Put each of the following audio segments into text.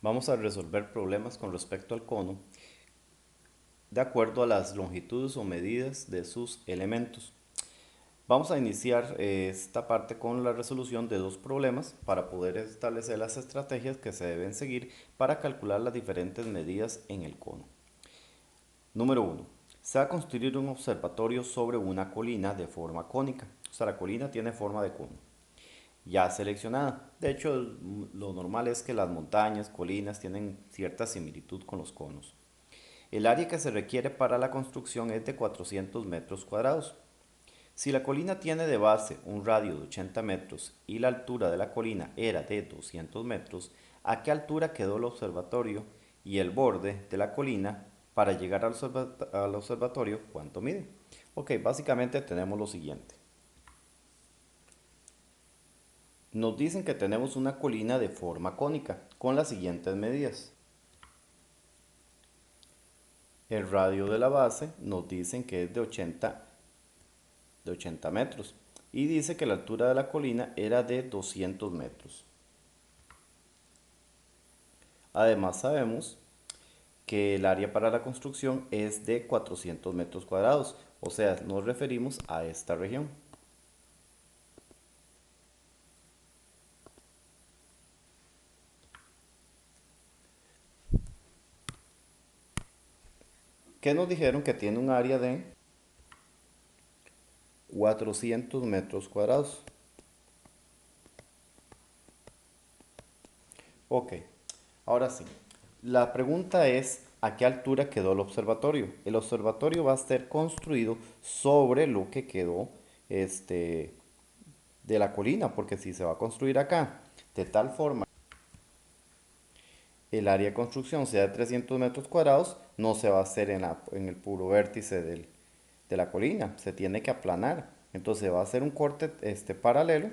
Vamos a resolver problemas con respecto al cono de acuerdo a las longitudes o medidas de sus elementos. Vamos a iniciar esta parte con la resolución de dos problemas para poder establecer las estrategias que se deben seguir para calcular las diferentes medidas en el cono. Número 1. Se va a construir un observatorio sobre una colina de forma cónica. O sea, la colina tiene forma de cono ya seleccionada. De hecho, lo normal es que las montañas, colinas tienen cierta similitud con los conos. El área que se requiere para la construcción es de 400 metros cuadrados. Si la colina tiene de base un radio de 80 metros y la altura de la colina era de 200 metros, ¿a qué altura quedó el observatorio y el borde de la colina para llegar al observatorio? ¿Cuánto mide? Ok, básicamente tenemos lo siguiente. Nos dicen que tenemos una colina de forma cónica con las siguientes medidas. El radio de la base nos dicen que es de 80 metros y dice que la altura de la colina era de 200 metros. Además sabemos que el área para la construcción es de 400 metros cuadrados, o sea, nos referimos a esta región. Que nos dijeron que tiene un área de 400 metros cuadrados. Ok, ahora sí. La pregunta es, ¿a qué altura quedó el observatorio? El observatorio va a ser construido sobre lo que quedó este, de la colina, porque si se va a construir acá, de tal forma el área de construcción sea de 300 metros cuadrados, no se va a hacer en el puro vértice de la colina, se tiene que aplanar. Entonces va a hacer un corte paralelo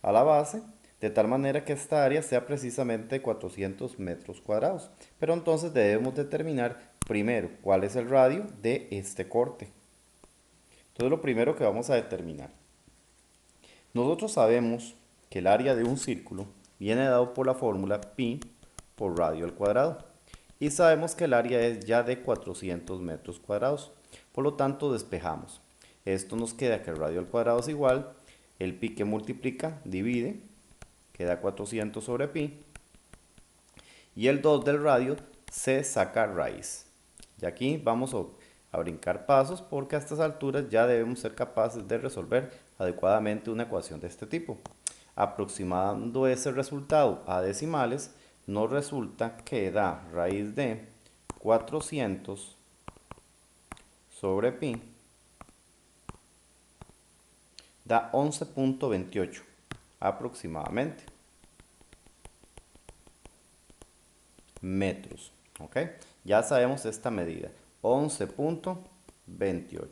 a la base, de tal manera que esta área sea precisamente 400 metros cuadrados. Pero entonces debemos determinar primero cuál es el radio de este corte. Entonces lo primero que vamos a determinar. Nosotros sabemos que el área de un círculo viene dado por la fórmula pi por radio al cuadrado. Y sabemos que el área es ya de 400 metros cuadrados. Por lo tanto, despejamos. Esto nos queda que el radio al cuadrado es igual. El pi que multiplica, divide. Queda 400 sobre pi. Y el 2 del radio se saca raíz. Y aquí vamos a brincar pasos porque a estas alturas ya debemos ser capaces de resolver adecuadamente una ecuación de este tipo. Aproximando ese resultado a decimales, nos resulta que da raíz de 400 sobre pi, da 11.28 aproximadamente metros. ¿Ok? Ya sabemos esta medida, 11.28.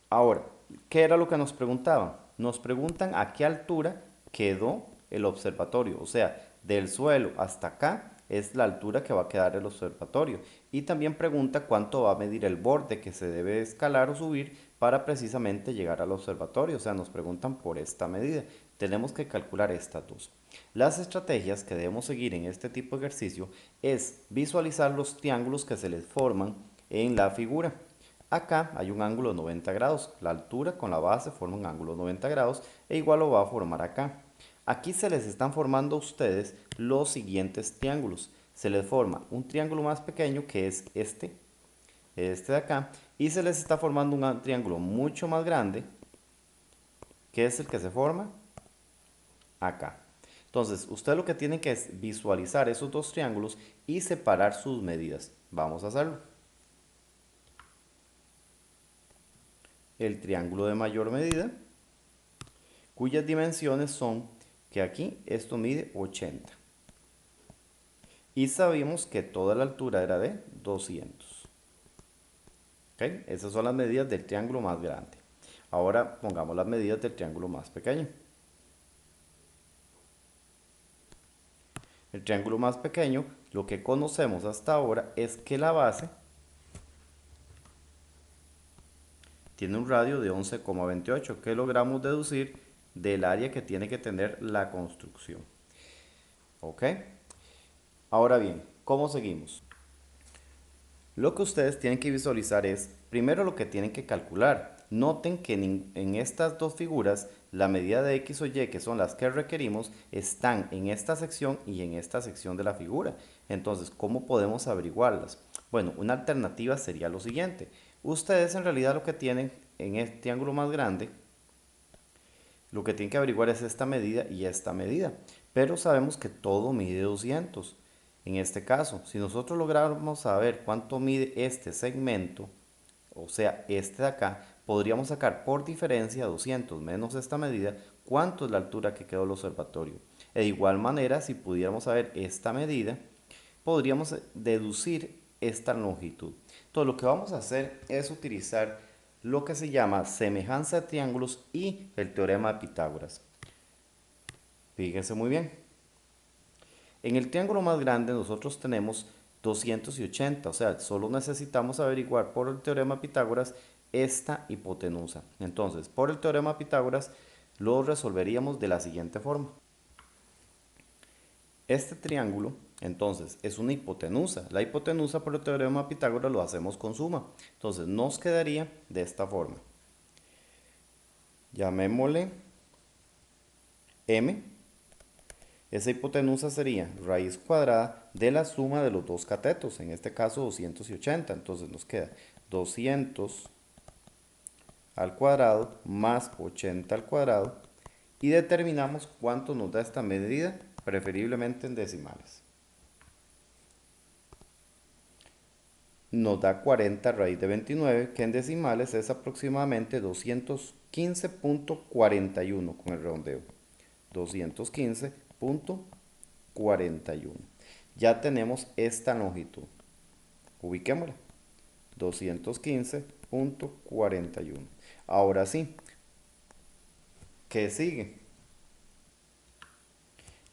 Ahora, ¿qué era lo que nos preguntaban? Nos preguntan a qué altura quedó el observatorio, o sea, del suelo hasta acá es la altura que va a quedar el observatorio. Y también pregunta cuánto va a medir el borde que se debe escalar o subir para precisamente llegar al observatorio. O sea, nos preguntan por esta medida. Tenemos que calcular estas dos. Las estrategias que debemos seguir en este tipo de ejercicio es visualizar los triángulos que se les forman en la figura. Acá hay un ángulo de 90 grados, la altura con la base forma un ángulo de 90 grados e igual lo va a formar acá. Aquí se les están formando a ustedes los siguientes triángulos. Se les forma un triángulo más pequeño que es este de acá, y se les está formando un triángulo mucho más grande que es el que se forma acá. Entonces, ustedes lo que tienen que es visualizar esos dos triángulos y separar sus medidas. Vamos a hacerlo. El triángulo de mayor medida, cuyas dimensiones son que aquí esto mide 80. Y sabíamos que toda la altura era de 200. ¿Ok? Esas son las medidas del triángulo más grande. Ahora pongamos las medidas del triángulo más pequeño. El triángulo más pequeño, lo que conocemos hasta ahora es que la base tiene un radio de 11,28 que logramos deducir del área que tiene que tener la construcción. ¿Ok? Ahora bien, ¿cómo seguimos? Lo que ustedes tienen que visualizar es, primero lo que tienen que calcular. Noten que en estas dos figuras, la medida de X o Y, que son las que requerimos, están en esta sección y en esta sección de la figura. Entonces, ¿cómo podemos averiguarlas? Bueno, una alternativa sería lo siguiente. Ustedes en realidad lo que tienen en este ángulo más grande, lo que tienen que averiguar es esta medida y esta medida. Pero sabemos que todo mide 200. En este caso, si nosotros lográramos saber cuánto mide este segmento, o sea, este de acá, podríamos sacar por diferencia 200 menos esta medida, cuánto es la altura que quedó el observatorio. De igual manera, si pudiéramos saber esta medida, podríamos deducir esta longitud. Entonces, lo que vamos a hacer es utilizar lo que se llama semejanza de triángulos y el teorema de Pitágoras. Fíjense muy bien. En el triángulo más grande nosotros tenemos 280, o sea, solo necesitamos averiguar por el teorema de Pitágoras esta hipotenusa. Entonces, por el teorema de Pitágoras lo resolveríamos de la siguiente forma. Este triángulo, entonces, es una hipotenusa. La hipotenusa por el teorema de Pitágoras lo hacemos con suma. Entonces, nos quedaría de esta forma. Llamémosle m. Esa hipotenusa sería raíz cuadrada de la suma de los dos catetos, en este caso 280. Entonces nos queda 200 al cuadrado más 80 al cuadrado y determinamos cuánto nos da esta medida, preferiblemente en decimales. Nos da 40 raíz de 29, que en decimales es aproximadamente 215.41 con el redondeo. 215.41. Ya tenemos esta longitud. Ubiquémosla. 215.41. Ahora sí, ¿qué sigue?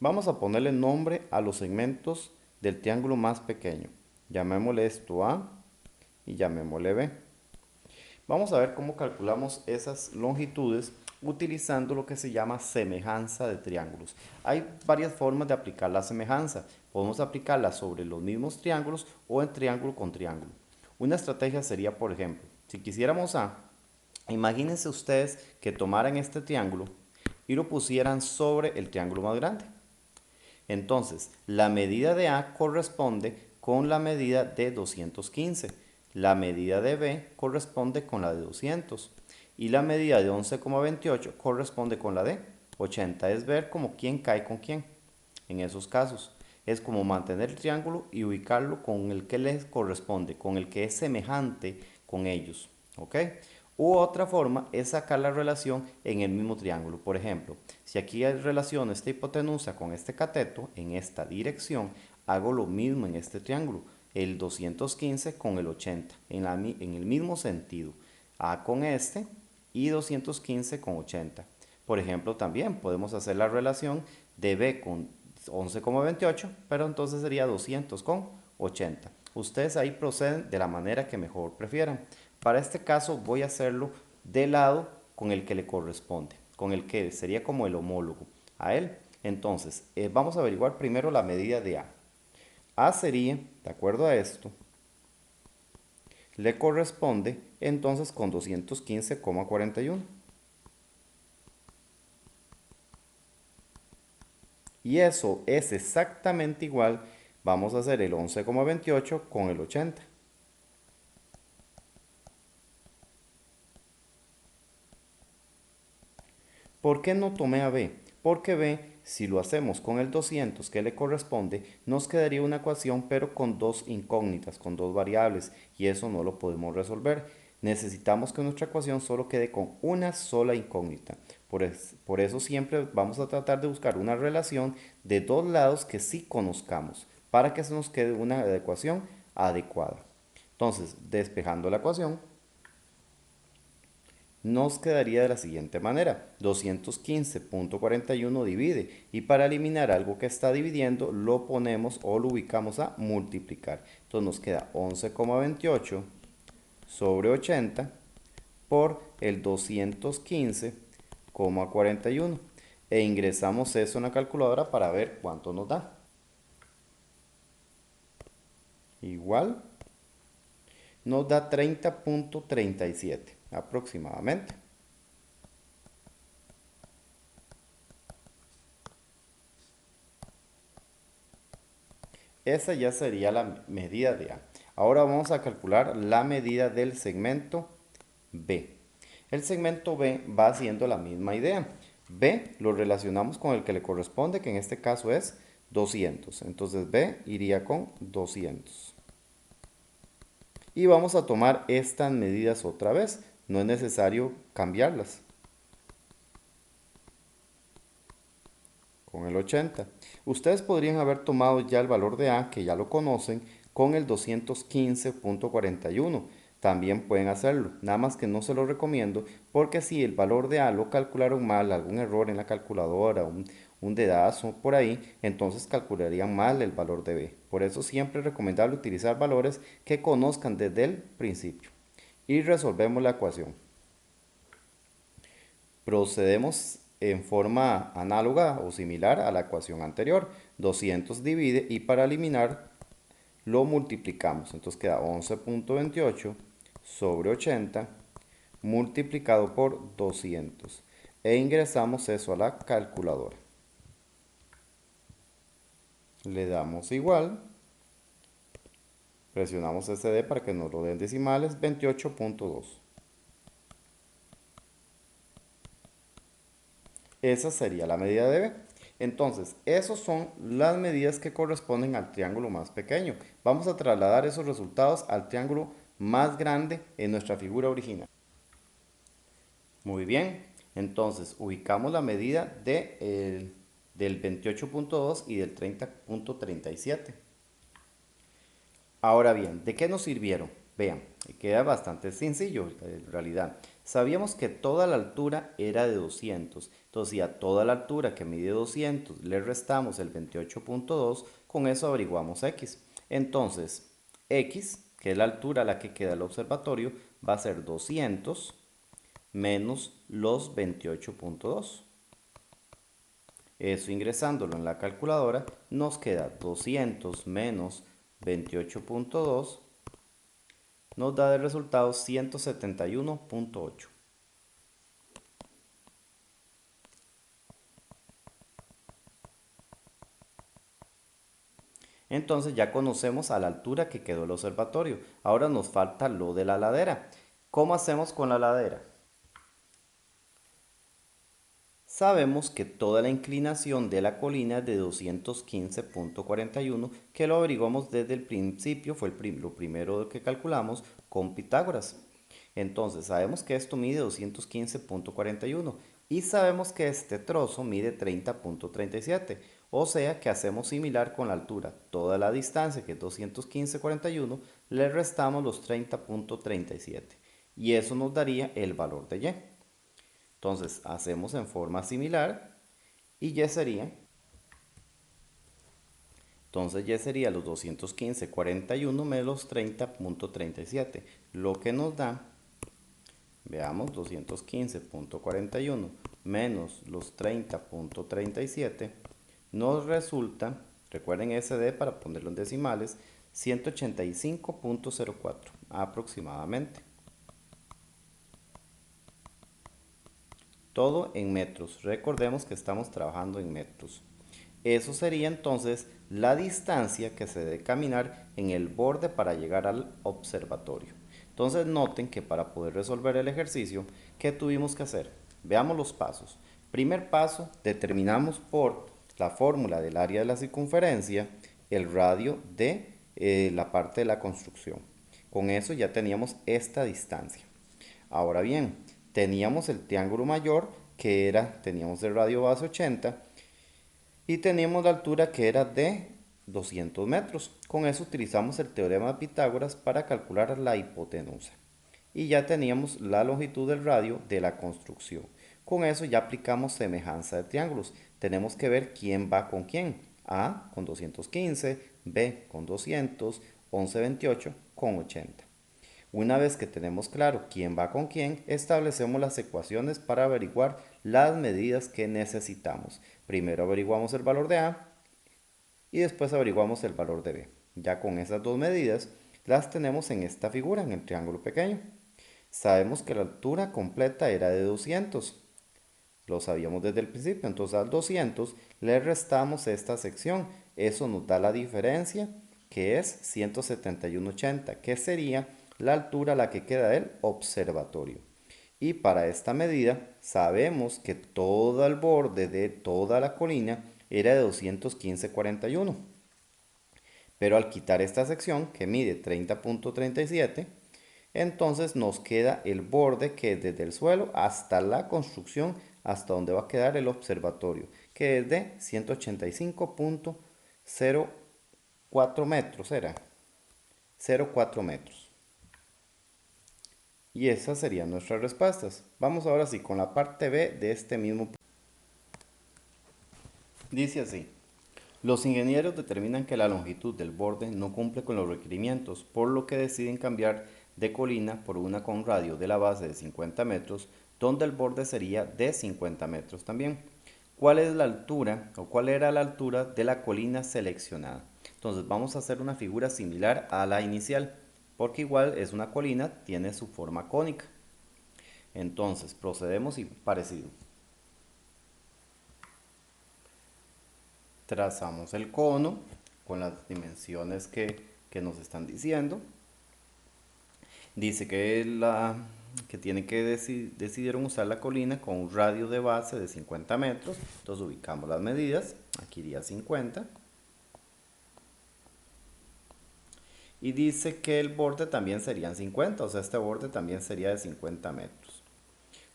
Vamos a ponerle nombre a los segmentos del triángulo más pequeño. Llamémosle esto A y llamémosle B. Vamos a ver cómo calculamos esas longitudes utilizando lo que se llama semejanza de triángulos. Hay varias formas de aplicar la semejanza. Podemos aplicarla sobre los mismos triángulos o en triángulo con triángulo. Una estrategia sería, por ejemplo, si quisiéramos A, imagínense ustedes que tomaran este triángulo y lo pusieran sobre el triángulo más grande. Entonces, la medida de A corresponde con la medida de 215. La medida de B corresponde con la de 200. Y la medida de 11,28 corresponde con la de 80. Es ver como quién cae con quién. En esos casos, es como mantener el triángulo y ubicarlo con el que les corresponde, con el que es semejante con ellos. ¿Ok? U otra forma es sacar la relación en el mismo triángulo. Por ejemplo, si aquí hay relación esta hipotenusa con este cateto en esta dirección, hago lo mismo en este triángulo, el 215 con el 80, en el mismo sentido. A con este y 215 con 80. Por ejemplo, también podemos hacer la relación de B con 11,28, pero entonces sería 200 con 80. Ustedes ahí proceden de la manera que mejor prefieran. Para este caso voy a hacerlo del lado con el que le corresponde, con el que sería como el homólogo a él. Entonces, vamos a averiguar primero la medida de A. A sería, de acuerdo a esto, le corresponde entonces con 215,41. Y eso es exactamente igual, vamos a hacer el 11,28 con el 80. ¿Por qué no tomé a B? Porque B, si lo hacemos con el 200 que le corresponde, nos quedaría una ecuación pero con dos incógnitas, con dos variables, y eso no lo podemos resolver. Necesitamos que nuestra ecuación solo quede con una sola incógnita. Por eso siempre vamos a tratar de buscar una relación de dos lados que sí conozcamos, para que se nos quede una ecuación adecuada. Entonces, despejando la ecuación, nos quedaría de la siguiente manera. 215.41 divide y para eliminar algo que está dividiendo lo ponemos o lo ubicamos a multiplicar. Entonces nos queda 11,28 sobre 80 por el 215,41 e ingresamos eso en la calculadora para ver cuánto nos da. igual, nos da 30.37 aproximadamente. Esa ya sería la medida de A. Ahora vamos a calcular la medida del segmento B. El segmento B va haciendo la misma idea. B lo relacionamos con el que le corresponde, que en este caso es 200. Entonces B iría con 200. Y vamos a tomar estas medidas otra vez. No es necesario cambiarlas. Con el 80. Ustedes podrían haber tomado ya el valor de A, que ya lo conocen, con el 215.41. También pueden hacerlo, nada más que no se lo recomiendo porque si el valor de A lo calcularon mal, algún error en la calculadora, un dedazo por ahí, entonces calcularían mal el valor de B. Por eso siempre es recomendable utilizar valores que conozcan desde el principio. Y resolvemos la ecuación. Procedemos en forma análoga o similar a la ecuación anterior. 200 divide y para eliminar lo multiplicamos. Entonces queda 11.28 sobre 80 multiplicado por 200. E ingresamos eso a la calculadora. Le damos igual. Presionamos SD para que nos lo den decimales. 28.2. Esa sería la medida de B. Entonces, esas son las medidas que corresponden al triángulo más pequeño. Vamos a trasladar esos resultados al triángulo más grande en nuestra figura original. Muy bien, entonces ubicamos la medida del 28.2 y del 30.37. Ahora bien, ¿de qué nos sirvieron? Vean, queda bastante sencillo en realidad. Sabíamos que toda la altura era de 200. Entonces, si a toda la altura que mide 200 le restamos el 28.2, con eso averiguamos x. Entonces, x, que es la altura a la que queda el observatorio, va a ser 200 menos los 28.2. Eso ingresándolo en la calculadora nos queda 200 menos 28.2 nos da de resultado 171.8. Entonces ya conocemos a la altura que quedó el observatorio. Ahora nos falta lo de la ladera. ¿Cómo hacemos con la ladera? Sabemos que toda la inclinación de la colina es de 215.41, que lo averiguamos desde el principio, fue lo primero que calculamos con Pitágoras. Entonces sabemos que esto mide 215.41 y sabemos que este trozo mide 30.37, o sea que hacemos similar con la altura. Toda la distancia, que es 215.41, le restamos los 30.37 y eso nos daría el valor de y. Entonces hacemos en forma similar y y sería, entonces y sería los 215.41 menos 30.37, lo que nos da, veamos, 215.41 menos los 30.37, nos resulta, recuerden SD para ponerlo en decimales, 185.04 aproximadamente. Todo en metros. Recordemos que estamos trabajando en metros. Eso sería entonces la distancia que se debe caminar en el borde para llegar al observatorio. Entonces noten que para poder resolver el ejercicio, ¿qué tuvimos que hacer? Veamos los pasos. Primer paso, determinamos por la fórmula del área de la circunferencia el radio de la parte de la construcción. Con eso ya teníamos esta distancia. Ahora bien, teníamos el triángulo mayor que era, teníamos el radio base 80 y teníamos la altura que era de 200 metros. Con eso utilizamos el teorema de Pitágoras para calcular la hipotenusa. Y ya teníamos la longitud del radio de la construcción. Con eso ya aplicamos semejanza de triángulos. Tenemos que ver quién va con quién. A con 215, B con 200, 1128 con 80. Una vez que tenemos claro quién va con quién, establecemos las ecuaciones para averiguar las medidas que necesitamos. Primero averiguamos el valor de A y después averiguamos el valor de B. Ya con esas dos medidas las tenemos en esta figura, en el triángulo pequeño. Sabemos que la altura completa era de 200. Lo sabíamos desde el principio. Entonces al 200 le restamos esta sección. Eso nos da la diferencia, que es 171,80, que sería la altura a la que queda el observatorio. Y para esta medida sabemos que todo el borde de toda la colina era de 215,41. Pero al quitar esta sección, que mide 30,37, entonces nos queda el borde que es desde el suelo hasta la construcción, hasta donde va a quedar el observatorio, que es de 185,04 metros, era 0,4 metros. Y esas serían nuestras respuestas. Vamos ahora sí con la parte B de este mismo. Dice así: los ingenieros determinan que la longitud del borde no cumple con los requerimientos, por lo que deciden cambiar de colina por una con radio de la base de 50 metros, donde el borde sería de 50 metros también. ¿Cuál es la altura o cuál era la altura de la colina seleccionada? Entonces vamos a hacer una figura similar a la inicial, porque igual es una colina, tiene su forma cónica. Entonces procedemos y parecido. Trazamos el cono con las dimensiones que nos están diciendo. Dice que tienen que decidieron usar la colina con un radio de base de 50 metros. Entonces ubicamos las medidas. Aquí iría 50. Y dice que el borde también serían 50, o sea, este borde también sería de 50 metros.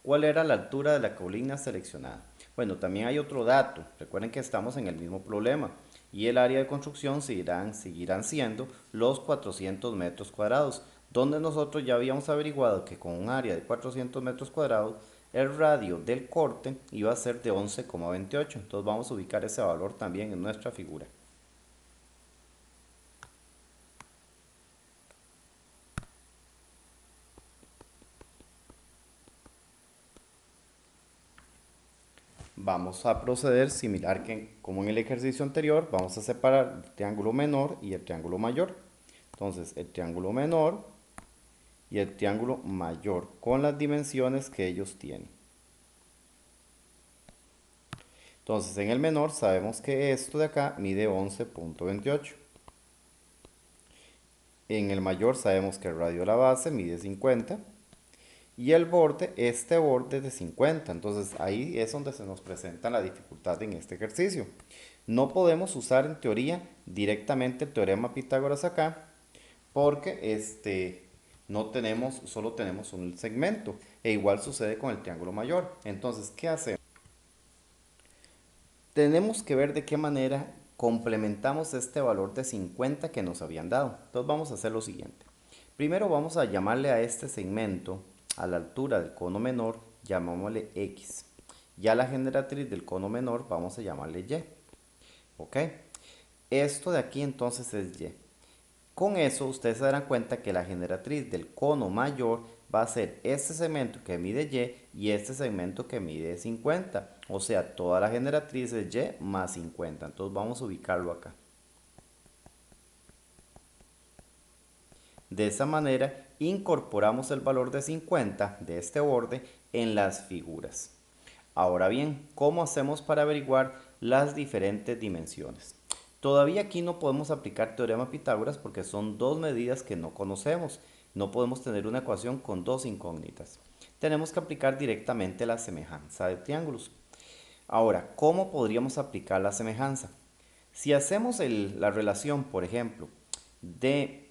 ¿Cuál era la altura de la colina seleccionada? Bueno, también hay otro dato. Recuerden que estamos en el mismo problema y el área de construcción seguirán siendo los 400 metros cuadrados, donde nosotros ya habíamos averiguado que con un área de 400 metros cuadrados el radio del corte iba a ser de 11,28. Entonces vamos a ubicar ese valor también en nuestra figura. Vamos a proceder similar que como en el ejercicio anterior. Vamos a separar el triángulo menor y el triángulo mayor. Entonces el triángulo menor y el triángulo mayor con las dimensiones que ellos tienen. Entonces en el menor sabemos que esto de acá mide 11,28. En el mayor sabemos que el radio de la base mide 50. Y el borde, este borde de 50. Entonces ahí es donde se nos presenta la dificultad en este ejercicio. No podemos usar en teoría directamente el teorema Pitágoras acá, porque no tenemos, solo tenemos un segmento. E igual sucede con el triángulo mayor. Entonces, ¿qué hacemos? Tenemos que ver de qué manera complementamos este valor de 50 que nos habían dado. Entonces vamos a hacer lo siguiente. Primero vamos a llamarle a este segmento, a la altura del cono menor, llamémosle X. Ya la generatriz del cono menor vamos a llamarle Y. ¿Ok? Esto de aquí entonces es Y. Con eso ustedes se darán cuenta que la generatriz del cono mayor va a ser este segmento que mide Y y este segmento que mide 50. O sea, toda la generatriz es Y más 50. Entonces vamos a ubicarlo acá. De esa manera incorporamos el valor de 50 de este borde en las figuras. Ahora bien, ¿cómo hacemos para averiguar las diferentes dimensiones? Todavía aquí no podemos aplicar teorema Pitágoras porque son dos medidas que no conocemos. No podemos tener una ecuación con dos incógnitas. Tenemos que aplicar directamente la semejanza de triángulos. Ahora, ¿cómo podríamos aplicar la semejanza? Si hacemos la relación, por ejemplo, de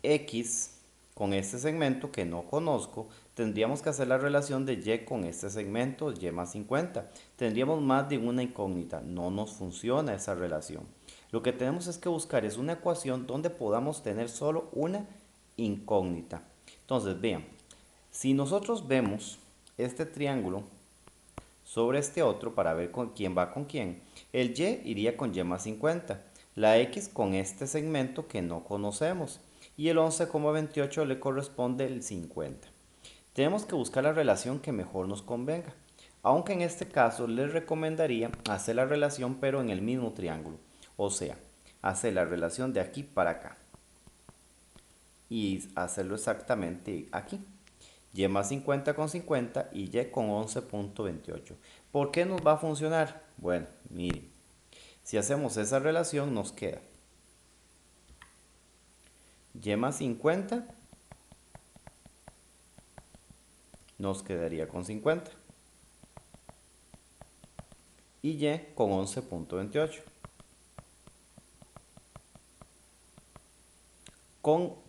X con este segmento que no conozco, tendríamos que hacer la relación de Y con este segmento, Y más 50. Tendríamos más de una incógnita, no nos funciona esa relación. Lo que tenemos es que buscar es una ecuación donde podamos tener solo una incógnita. Entonces, vean, si nosotros vemos este triángulo sobre este otro para ver con quién va con quién, el Y iría con Y más 50, la X con este segmento que no conocemos y el 11,28 le corresponde el 50. Tenemos que buscar la relación que mejor nos convenga, aunque en este caso les recomendaría hacer la relación pero en el mismo triángulo, o sea, hacer la relación de aquí para acá y hacerlo exactamente aquí. Y más 50 con 50 y y con 11.28. ¿Por qué nos va a funcionar? Bueno, miren, si hacemos esa relación nos queda y más 50 nos quedaría con 50 y con 11.28.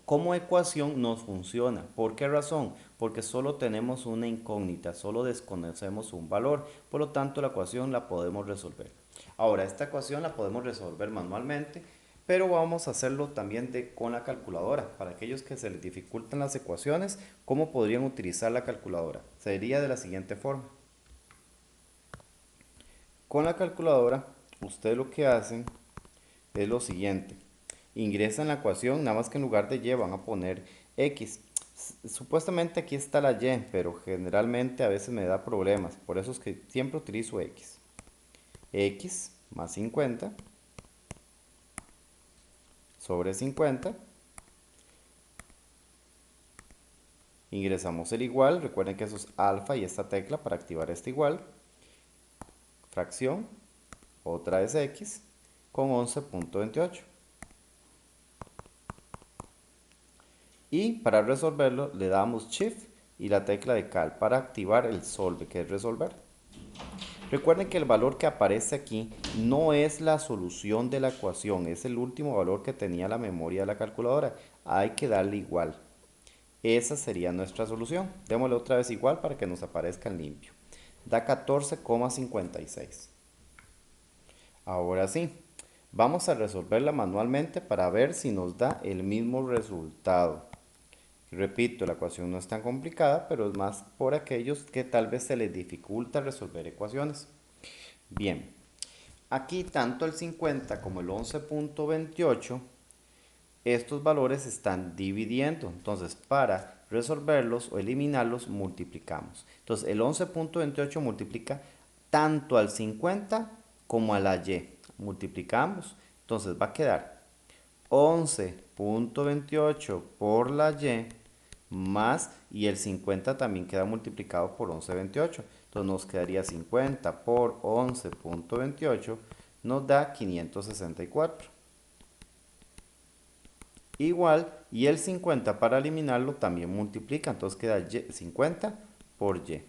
Como ecuación nos funciona. ¿Por qué razón? Porque solo tenemos una incógnita, solo desconocemos un valor, por lo tanto la ecuación la podemos resolver. Ahora, esta ecuación la podemos resolver manualmente, pero vamos a hacerlo también con la calculadora. Para aquellos que se les dificultan las ecuaciones, ¿cómo podrían utilizar la calculadora? Sería de la siguiente forma. Con la calculadora, ustedes lo que hacen es lo siguiente. Ingresan la ecuación, nada más que en lugar de y van a poner x. Supuestamente aquí está la y, pero generalmente a veces me da problemas. Por eso es que siempre utilizo x. X más 50 sobre 50. Ingresamos el igual. Recuerden que eso es alfa y esta tecla para activar este igual. Fracción. Otra es x con 11.28. Y para resolverlo le damos Shift y la tecla de Cal para activar el solve, que es resolver. Recuerden que el valor que aparece aquí no es la solución de la ecuación, es el último valor que tenía la memoria de la calculadora. Hay que darle igual. Esa sería nuestra solución. Démosle otra vez igual para que nos aparezca en limpio. Da 14,56. Ahora sí, vamos a resolverla manualmente para ver si nos da el mismo resultado. Repito, la ecuación no es tan complicada, pero es más por aquellos que tal vez se les dificulta resolver ecuaciones. Bien, aquí tanto el 50 como el 11.28, estos valores están dividiendo. Entonces, para resolverlos o eliminarlos, multiplicamos. Entonces, el 11.28 multiplica tanto al 50 como a la y. Multiplicamos. Entonces, va a quedar 11.28 por la y más, y el 50 también queda multiplicado por 11.28. Entonces nos quedaría 50 por 11.28, nos da 564. Igual, y el 50 para eliminarlo también multiplica, entonces queda 50 por y.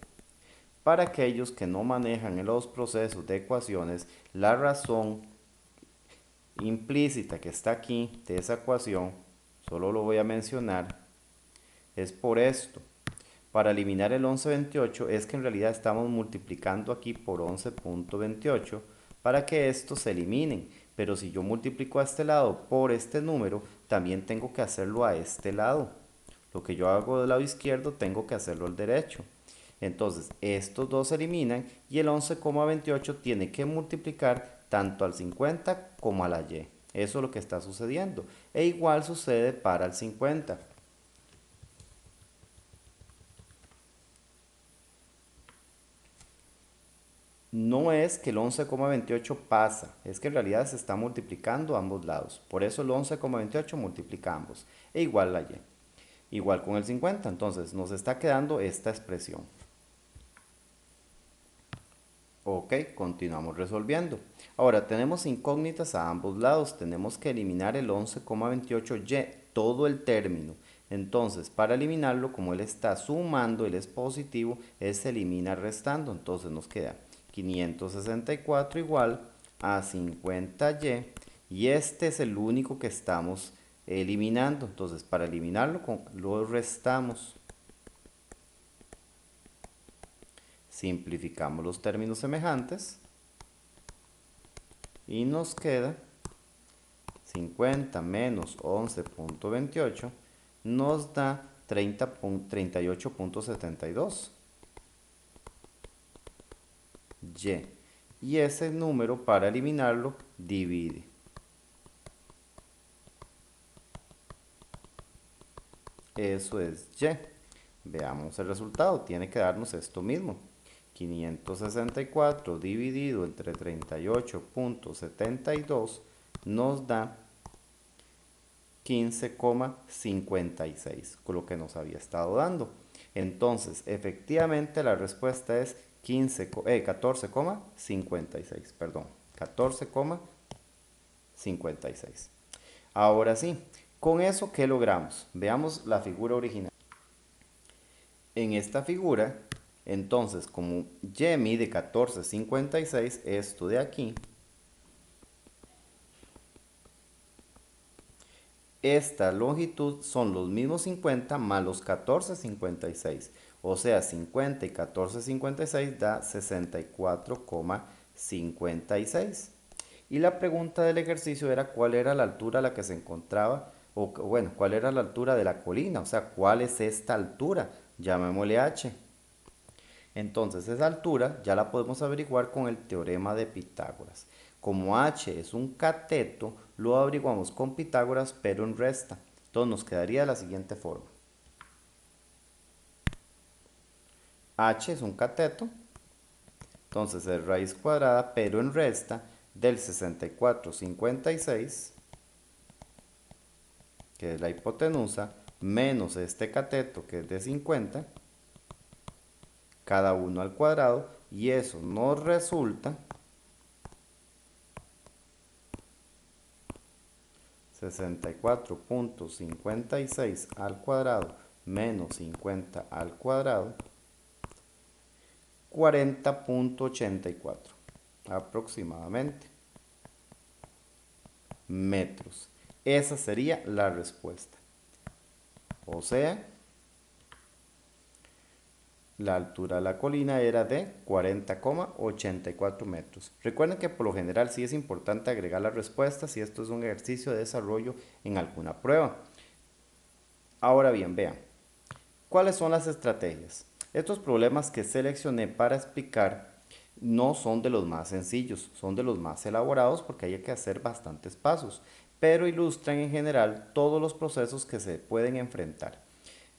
Para aquellos que no manejan en los procesos de ecuaciones, la razón implícita que está aquí de esa ecuación, solo lo voy a mencionar, es por esto. Para eliminar el 11.28 es que en realidad estamos multiplicando aquí por 11.28 para que estos se eliminen. Pero si yo multiplico a este lado por este número, también tengo que hacerlo a este lado. Lo que yo hago del lado izquierdo tengo que hacerlo al derecho. Entonces, estos dos se eliminan y el 11,28 tiene que multiplicar tanto al 50 como a la y. Eso es lo que está sucediendo. E igual sucede para el 50. No es que el 11,28 pasa, es que en realidad se está multiplicando a ambos lados. Por eso el 11,28 multiplica ambos. E igual la y. Igual con el 50, entonces nos está quedando esta expresión. Ok, continuamos resolviendo. Ahora tenemos incógnitas a ambos lados. Tenemos que eliminar el 11,28y, todo el término. Entonces, para eliminarlo, como él está sumando, él es positivo, él se elimina restando. Entonces nos queda 564 igual a 50y. Y este es el único que estamos eliminando. Entonces, para eliminarlo, lo restamos. Simplificamos los términos semejantes y nos queda 50 menos 11.28 nos da 38.72 y ese número para eliminarlo divide. Eso es y. Veamos el resultado, tiene que darnos esto mismo. 564 dividido entre 38.72 nos da 15,56, con lo que nos había estado dando. Entonces, efectivamente, la respuesta es 14,56, perdón, 14,56. Ahora sí, con eso, ¿qué logramos? Veamos la figura original. En esta figura, entonces, como y mide 14,56, esto de aquí, esta longitud son los mismos 50 más los 14,56. O sea, 50 y 14,56 da 64,56. Y la pregunta del ejercicio era cuál era la altura a la que se encontraba, o bueno, cuál era la altura de la colina, o sea, cuál es esta altura, llamémosle h. Entonces esa altura ya la podemos averiguar con el teorema de Pitágoras. Como h es un cateto, lo averiguamos con Pitágoras, pero en resta. Entonces nos quedaría de la siguiente forma. H es un cateto, entonces es raíz cuadrada, pero en resta del 64,56, que es la hipotenusa, menos este cateto, que es de 50, cada uno al cuadrado, y eso nos resulta 64,56 al cuadrado menos 50 al cuadrado, 40,84 aproximadamente metros. Esa sería la respuesta. O sea, la altura de la colina era de 40,84 metros. Recuerden que por lo general sí es importante agregar las respuestas si esto es un ejercicio de desarrollo en alguna prueba. Ahora bien, vean, ¿cuáles son las estrategias? Estos problemas que seleccioné para explicar no son de los más sencillos, son de los más elaborados porque hay que hacer bastantes pasos, pero ilustran en general todos los procesos que se pueden enfrentar.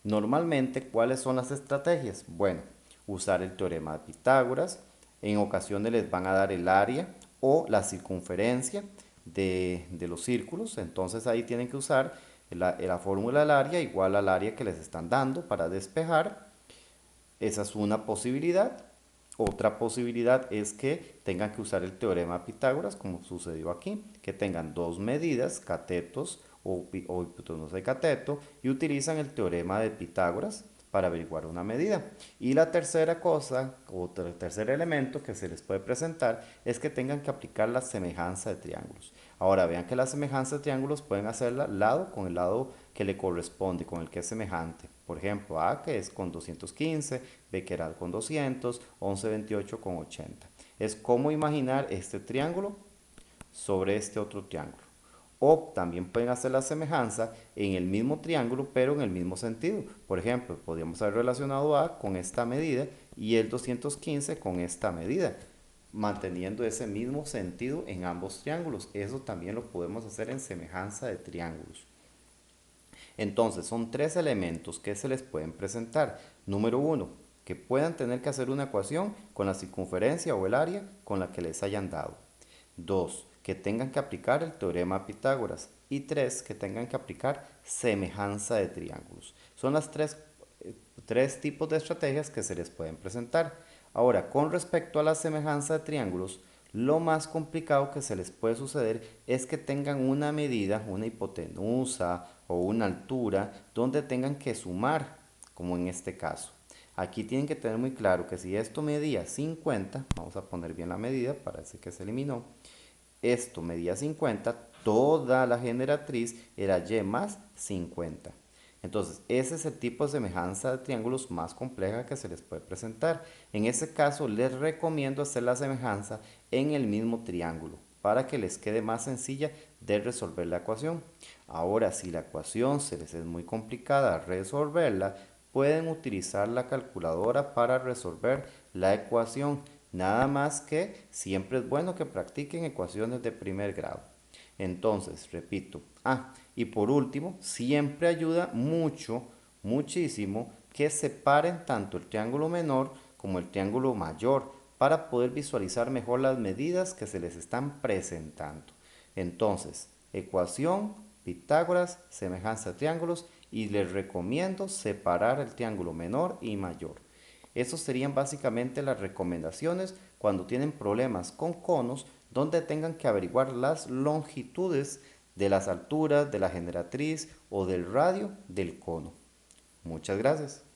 Normalmente, ¿cuáles son las estrategias? Bueno, usar el teorema de Pitágoras, en ocasiones les van a dar el área o la circunferencia de los círculos, entonces ahí tienen que usar la fórmula del área igual al área que les están dando para despejar. Esa es una posibilidad. Otra posibilidad es que tengan que usar el teorema de Pitágoras, como sucedió aquí, que tengan dos medidas, catetos o hipotenusa de cateto, y utilizan el teorema de Pitágoras para averiguar una medida. Y la tercera cosa, o el tercer elemento que se les puede presentar, es que tengan que aplicar la semejanza de triángulos. Ahora vean que la semejanza de triángulos pueden hacerla lado con el lado que le corresponde, con el que es semejante. Por ejemplo, A que es con 215, B que era con 200, 11, 28 con 80. Es como imaginar este triángulo sobre este otro triángulo. O también pueden hacer la semejanza en el mismo triángulo, pero en el mismo sentido. Por ejemplo, podríamos haber relacionado A con esta medida y el 215 con esta medida, manteniendo ese mismo sentido en ambos triángulos. Eso también lo podemos hacer en semejanza de triángulos. Entonces, son tres elementos que se les pueden presentar. Número uno, que puedan tener que hacer una ecuación con la circunferencia o el área con la que les hayan dado. Dos, que tengan que aplicar el teorema de Pitágoras. Y tres, que tengan que aplicar semejanza de triángulos. Son las tres tipos de estrategias que se les pueden presentar. Ahora, con respecto a la semejanza de triángulos, lo más complicado que se les puede suceder es que tengan una medida, una hipotenusa o una altura, donde tengan que sumar, como en este caso. Aquí tienen que tener muy claro que si esto medía 50, vamos a poner bien la medida, parece que se eliminó, esto medía 50, toda la generatriz era y más 50. Entonces, ese es el tipo de semejanza de triángulos más compleja que se les puede presentar. En ese caso, les recomiendo hacer la semejanza en el mismo triángulo para que les quede más sencilla de resolver la ecuación. Ahora, si la ecuación se les es muy complicada resolverla, pueden utilizar la calculadora para resolver la ecuación. Nada más que siempre es bueno que practiquen ecuaciones de primer grado. Entonces, repito. Y por último, siempre ayuda mucho, muchísimo, que separen tanto el triángulo menor como el triángulo mayor para poder visualizar mejor las medidas que se les están presentando. Entonces, ecuación, Pitágoras, semejanza de triángulos y les recomiendo separar el triángulo menor y mayor. Esas serían básicamente las recomendaciones cuando tienen problemas con conos donde tengan que averiguar las longitudes de las alturas de la generatriz o del radio del cono. Muchas gracias.